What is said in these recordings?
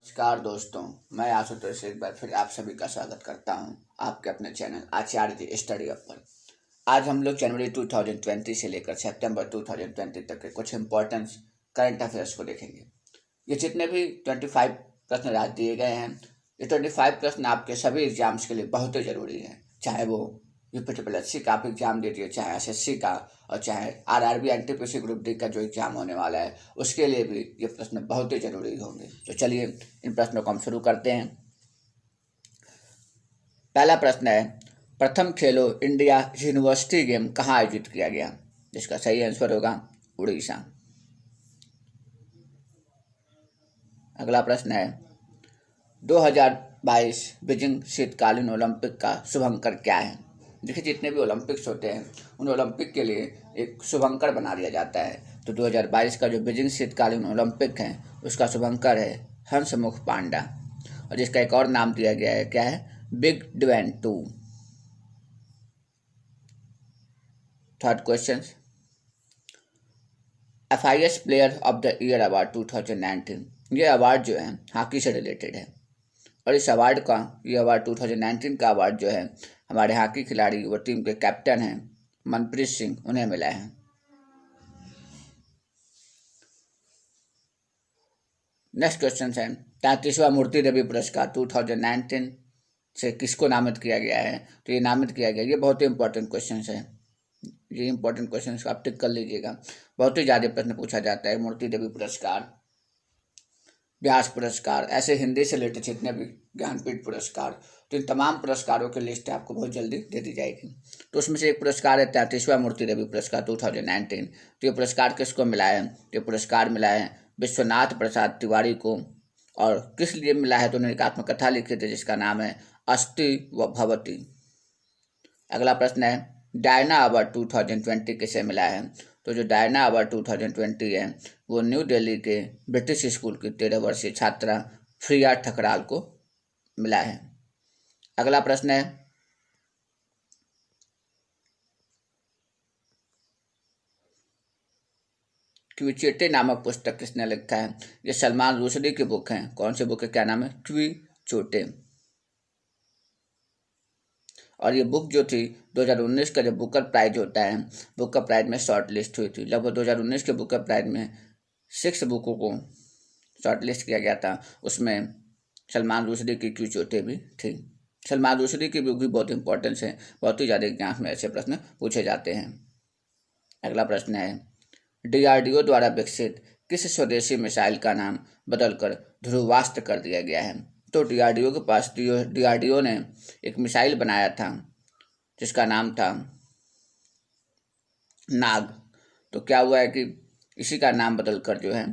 नमस्कार दोस्तों, मैं आशुतोष एक बार फिर आप सभी का स्वागत करता हूं आपके अपने चैनल आचार्य जी स्टडी अप पर। आज हम लोग जनवरी 2020 से लेकर सितंबर 2020 तक के कुछ इंपॉर्टेंट करंट अफेयर्स को देखेंगे। ये जितने भी 25 प्रश्न आज दिए गए हैं, ये 25 प्रश्न आपके सभी एग्जाम्स के लिए बहुत ही ज़रूरी है। चाहे वो यूपीएससी का आप एग्जाम दीजिए, चाहे एसएससी का, और चाहे आरआरबी एनटीपीसी ग्रुप डी का जो एग्जाम होने वाला है उसके लिए भी ये प्रश्न बहुत ही जरूरी होंगे। तो चलिए इन प्रश्नों को हम शुरू करते हैं। पहला प्रश्न है, प्रथम खेलो इंडिया यूनिवर्सिटी गेम कहाँ आयोजित किया गया? जिसका सही आंसर होगा उड़ीसा। अगला प्रश्न है, 2022 बीजिंग शीतकालीन ओलंपिक का शुभंकर क्या है? देखिए, जितने भी ओलंपिक्स होते हैं उन ओलंपिक के लिए एक शुभंकर बना दिया जाता है। तो 2022 का जो बीजिंग शीतकालीन ओलंपिक है उसका शुभंकर है हंसमुख पांडा, और जिसका एक और नाम दिया गया है, क्या है? Big divine 2। Third question, FIS player of the year award 2019, ये अवार्ड जो है हॉकी से रिलेटेड है, और इस अवार्ड का ये अवार्ड 2019 का अवार्ड जो है हमारे हॉकी खिलाड़ी वो टीम के कैप्टन हैं मनप्रीत सिंह, उन्हें मिला है। नेक्स्ट क्वेश्चन है, 33वां मूर्ति देवी पुरस्कार 2019 से किसको नामित किया गया है? तो ये नामित किया गया, ये बहुत ही इंपॉर्टेंट क्वेश्चन है। ये इंपॉर्टेंट क्वेश्चन आप टिक कर लीजिएगा, बहुत ही ज़्यादा प्रश्न पूछा जाता है। मूर्ति देवी पुरस्कार, व्यास पुरस्कार, ऐसे हिंदी से रिलेटेड जितने भी ज्ञानपीठ पुरस्कार, तो इन तमाम पुरस्कारों की लिस्ट आपको बहुत जल्दी दे दी जाएगी। तो उसमें से एक पुरस्कार है 33वां मूर्ति देवी पुरस्कार 2019। तो ये पुरस्कार किसको मिला है? ये पुरस्कार मिला है विश्वनाथ प्रसाद तिवारी को। और किस लिए मिला है? तो उन्होंने एक आत्मकथा लिखी थी जिसका नाम है अस्ति व भवती। अगला प्रश्न है, डायना अवार्ड 2020 किसे मिला है? तो जो डायना अवार्ड 2020 है वो न्यू दिल्ली के ब्रिटिश स्कूल की 13 वर्षीय छात्रा फ्रिया ठकराल को मिला है। अगला प्रश्न है, क्विचेटे नामक पुस्तक किसने लिखा है? ये सलमान रुश्दी की बुक है। कौन सी बुक है, क्या नाम है? क्विचोटे। और ये बुक जो थी 2019 का जो बुकर प्राइज होता है, बुकर प्राइज में शॉर्ट लिस्ट हुई थी। लगभग 2019 के बुकर प्राइज में 6 बुकों को शॉर्ट लिस्ट किया गया था, उसमें सलमान रुश्दी की क्विचोटे भी थी। सलमान रुश्दी की बुक भी बहुत इंपॉर्टेंस है, बहुत ही ज़्यादा एग्जाम में ऐसे प्रश्न पूछे जाते हैं। अगला प्रश्न है, DRDO द्वारा विकसित किस स्वदेशी मिसाइल का नाम बदलकर ध्रुवास्त्र कर दिया गया है? तो DRDO के पास DRDO ने एक मिसाइल बनाया था जिसका नाम था नाग। तो क्या हुआ है कि इसी का नाम बदलकर जो है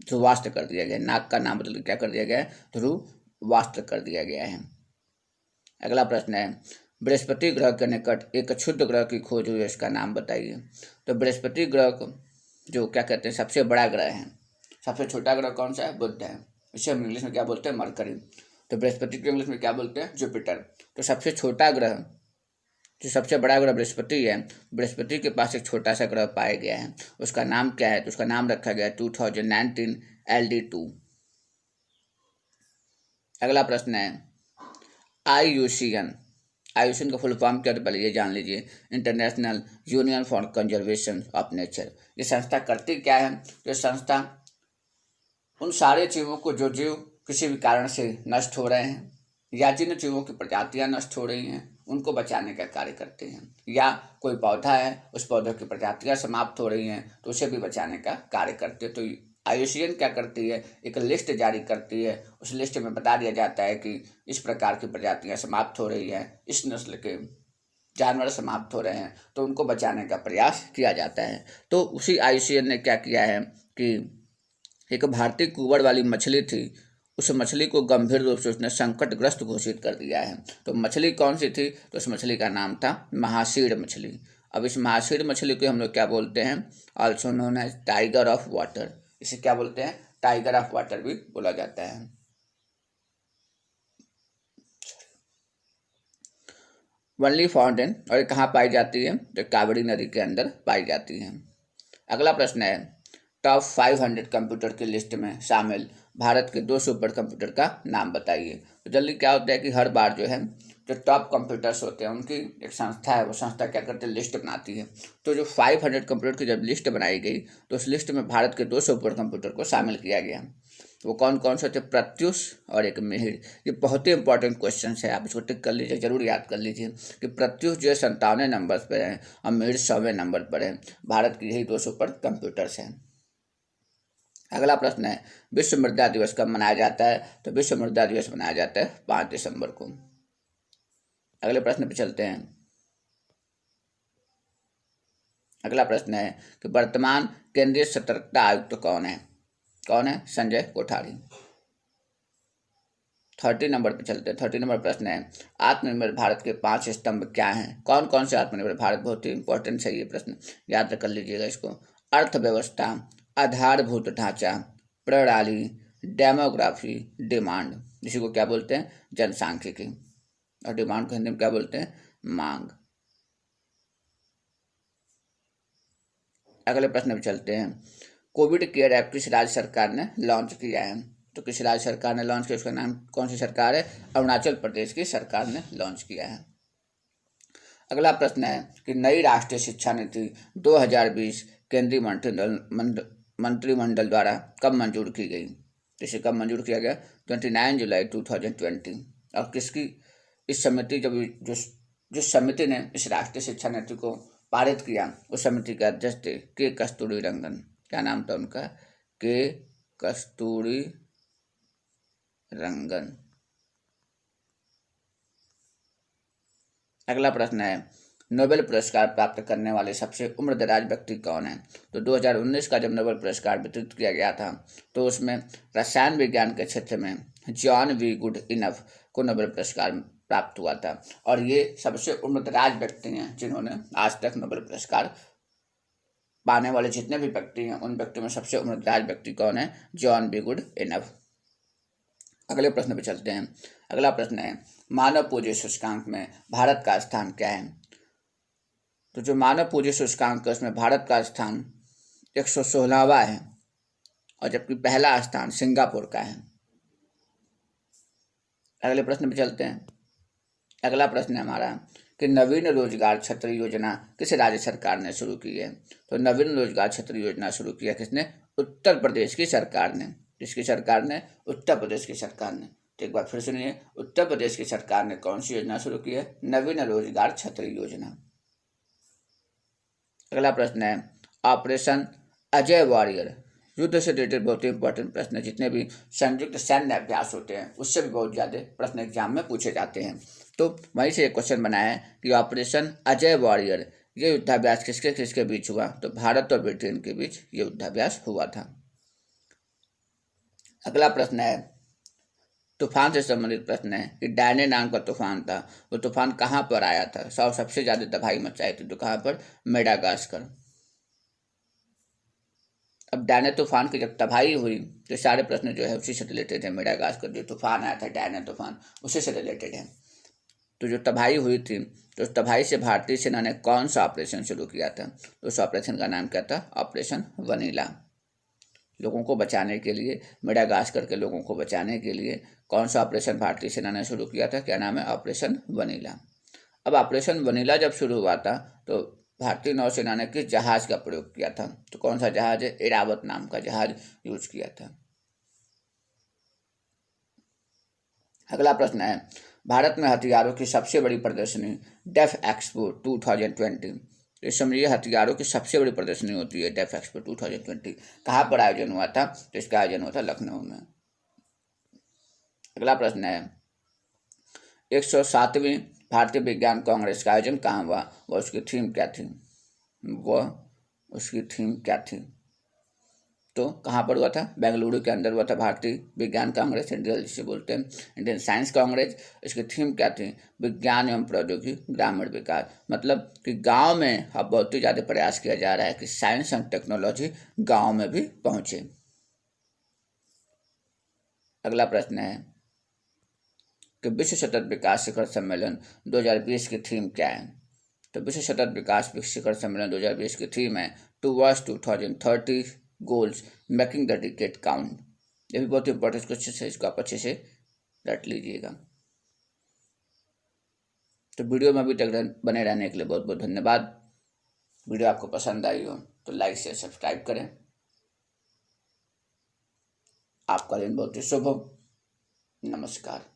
ध्रुवास्त्र कर दिया गया है। नाग का नाम बदल क्या कर दिया गया है? ध्रुवास्त्र कर दिया गया है। अगला प्रश्न है, बृहस्पति ग्रह के निकट एक क्षुद्र ग्रह की खोज हुई है, इसका नाम बताइए। तो बृहस्पति ग्रह को जो क्या कहते हैं, सबसे बड़ा ग्रह है। सबसे छोटा ग्रह कौन सा है? बुध है। इसे हम इंग्लिश में क्या बोलते हैं? मरकरी। तो बृहस्पति को इंग्लिश में क्या बोलते हैं? जुपिटर। तो सबसे छोटा ग्रह, जो सबसे बड़ा ग्रह बृहस्पति है, बृहस्पति के पास एक छोटा सा ग्रह पाया गया है, उसका नाम क्या है? तो उसका नाम रखा गया 2019 LD2। अगला प्रश्न है, IUCN का फुल फॉर्म क्या? तो पहले ये जान लीजिए, international union for conservation of nature. ये संस्था करती क्या है? ये संस्था उन सारे जीवों को जो जीव किसी भी कारण से नष्ट हो रहे हैं, या जिन जीवों की प्रजातियां नष्ट हो रही हैं, उनको बचाने का कार्य करते हैं। या कोई पौधा है, उस पौधे की प्रजातियां समाप्त हो रही हैं तो उसे भी बचाने का कार्य करते हैं। तो IUCN क्या करती है? एक लिस्ट जारी करती है। उस लिस्ट में बता दिया जाता है कि इस प्रकार की प्रजातियां समाप्त हो रही हैं, इस नस्ल के जानवर समाप्त हो रहे हैं, तो उनको बचाने का प्रयास किया जाता है। तो उसी IUCN ने क्या किया है कि एक भारतीय कुंवर वाली मछली थी, उस मछली को गंभीर रूप से उसने संकटग्रस्त घोषित कर दिया है। तो मछली कौन सी थी? तो उस मछली का नाम था महासीड़ मछली। अब इस महासीड़ मछली को हम लोग क्या बोलते हैं? Also known as tiger of water. इसे क्या बोलते हैं? टाइगर ऑफ वाटर भी बोला जाता है। वनली फाउंड इन, और ये कहाँ पाई जाती है? तो कावेरी नदी के अंदर पाई जाती है। अगला प्रश्न है, टॉप 500 कंप्यूटर की लिस्ट में शामिल भारत के 2 सुपर कंप्यूटर का नाम बताइए। तो जल्दी क्या होता है कि हर बार जो है जो टॉप कंप्यूटर्स होते हैं उनकी एक संस्था है, वो संस्था क्या करती है, लिस्ट बनाती है। तो जो 500 कंप्यूटर की जब लिस्ट बनाई गई तो उस लिस्ट में भारत के 2 सुपर कंप्यूटर को शामिल किया गया। वो कौन कौन से थे, प्रत्युष और एक मिहिर। ये बहुत ही इंपॉर्टेंट क्वेश्चन है, आप इसको टिक कर लीजिए, जरूर याद कर लीजिए कि प्रत्युष जो है 57वें नंबर पर है और मिहिर 100वें नंबर पर है। भारत की यही 2 सुपर कंप्यूटर्स हैं। अगला प्रश्न है, विश्व मृदा दिवस कब मनाया जाता है? तो विश्व मृदा दिवस मनाया जाता है 5 दिसंबर को। अगले प्रश्न पे चलते हैं। अगला प्रश्न है कि वर्तमान केंद्रीय सतर्कता आयुक्त कौन है? कौन है? संजय कोठारी। 30 नंबर पे चलते हैं। 30 नंबर प्रश्न है, आत्मनिर्भर भारत के 5 स्तंभ क्या हैं? कौन कौन से आत्मनिर्भर भारत, बहुत ही इंपॉर्टेंट है ये प्रश्न, याद कर लीजिएगा इसको। अर्थव्यवस्था, आधारभूत ढांचा, प्रणाली, डेमोग्राफी, डिमांड, जिसी को क्या बोलते हैं, जनसांख्यिकी, और डिमांड को हिंदी में क्या बोलते हैं, मांग। अगले प्रश्न पे चलते हैं, कोविड केयर ऐप किस राज्य सरकार ने लॉन्च किया है? तो किस राज्य सरकार ने लॉन्च किया, उसका नाम कौन सी सरकार है? अरुणाचल प्रदेश की सरकार ने लॉन्च किया है। अगला प्रश्न है कि नई राष्ट्रीय शिक्षा नीति 2020 केंद्रीय मंत्रिमंडल द्वारा कब मंजूर की गई? इसे कब मंजूर किया गया? 29 जुलाई 2020। और किसकी इस समिति जब जिस समिति ने इस राष्ट्रीय शिक्षा नीति को पारित किया उस समिति के अध्यक्ष थे के कस्तूरी रंगन। क्या नाम था उनका? के कस्तूरी रंगन। अगला प्रश्न है, नोबेल पुरस्कार प्राप्त करने वाले सबसे उम्रदराज व्यक्ति कौन है? तो 2019 का जब नोबेल पुरस्कार वितरित किया गया था तो उसमें रसायन विज्ञान के क्षेत्र में जॉन वी गुड इनफ को नोबेल पुरस्कार प्राप्त हुआ था। और ये सबसे उम्रदराज व्यक्ति हैं जिन्होंने आज तक नोबेल पुरस्कार पाने वाले जितने भी व्यक्ति हैं उन व्यक्तियों में सबसे उम्रदराज व्यक्ति कौन है? John B Goodenough. अगले प्रश्न पे चलते हैं। अगला प्रश्न है, मानव पूंजी सूचकांक में भारत का स्थान क्या है? तो जो मानव पूंजी सूचकांक है उसमें भारत का स्थान 116वां है और जबकि पहला स्थान सिंगापुर का है। अगले प्रश्न पे चलते हैं। अगला प्रश्न है हमारा कि नवीन रोजगार छतरी योजना किस राज्य सरकार ने शुरू की है? तो नवीन रोजगार छतरी योजना शुरू किया किसने? उत्तर प्रदेश की सरकार ने। किसकी सरकार ने? उत्तर प्रदेश की सरकार ने। तो एक बार फिर सुनिए, उत्तर प्रदेश की सरकार ने कौन सी योजना शुरू की है? नवीन रोजगार छतरी योजना। अगला प्रश्न है, ऑपरेशन अजय वॉरियर युद्ध से रिलेटेड बहुत ही इंपॉर्टेंट प्रश्न है। जितने भी संयुक्त सैन्य अभ्यास होते हैं उससे भी बहुत ज़्यादा प्रश्न एग्जाम में पूछे जाते हैं। तो वहीं से एक क्वेश्चन बनाया है कि ऑपरेशन अजय वॉरियर ये युद्धाभ्यास किसके किसके बीच हुआ? तो भारत और ब्रिटेन के बीच ये युद्धाभ्यास हुआ था। अगला प्रश्न है, तूफान से संबंधित प्रश्न है कि डायने नाम का तूफान था, वो तूफान कहाँ पर आया था? सबसे ज़्यादा तबाही मचाई थी, तो कहाँ पर? मेडागास्कर। अब डायने तूफान की जब तबाही हुई तो सारे प्रश्न जो है उसी से रिलेटेड है। मेडागास्कर जो तूफान आया था डायने तूफान उसी से रिलेटेड है। तो जो तबाही हुई थी तो उस तबाही से भारतीय सेना ने कौन सा ऑपरेशन शुरू किया था? तो उस ऑपरेशन का नाम क्या था? Operation vanilla. लोगों को बचाने के लिए, मेडागास्कर के लोगों को बचाने के लिए कौन सा ऑपरेशन भारतीय सेना ने शुरू किया था? क्या नाम है? Operation vanilla. अब ऑपरेशन वनीला जब शुरू हुआ था तो भारतीय नौसेना ने किस जहाज का प्रयोग किया था? तो कौन सा जहाज है? एरावत नाम का जहाज यूज किया था। अगला प्रश्न है, भारत में हथियारों की सबसे बड़ी प्रदर्शनी डेफ एक्सपो 2020। इस समय ये हथियारों की सबसे बड़ी प्रदर्शनी होती है डेफ एक्सपो 2020। कहाँ पर आयोजन हुआ था? तो इसका आयोजन हुआ था लखनऊ में। अगला प्रश्न है, 107वीं भारतीय विज्ञान कांग्रेस का आयोजन कहाँ हुआ? वह उसकी थीम क्या थी? तो कहाँ पर हुआ था? बेंगलुरु के अंदर हुआ था भारतीय विज्ञान कांग्रेस, इंडिया जिसे बोलते हैं इंडियन साइंस कांग्रेस। इसकी थीम क्या थी? विज्ञान एवं प्रौद्योगिकी ग्रामीण विकास। मतलब कि गांव में अब बहुत ही ज़्यादा प्रयास किया जा रहा है कि साइंस एंड टेक्नोलॉजी गांव में भी पहुँचे। अगला प्रश्न है कि विश्व सतत विकास शिखर सम्मेलन 2020 की थीम क्या है? तो विश्व सतत विकास शिखर सम्मेलन 2020 की थीम है towards 2030 goals making the decade count. ये भी बहुत इंपॉर्टेंट क्वेश्चन है, इसको आप अच्छे से रट लीजिएगा। तो वीडियो में अभी तक बने रहने के लिए बहुत बहुत धन्यवाद। वीडियो आपको पसंद आई हो तो लाइक शेयर सब्सक्राइब करें। आपका दिन बहुत ही शुभ हो। नमस्कार।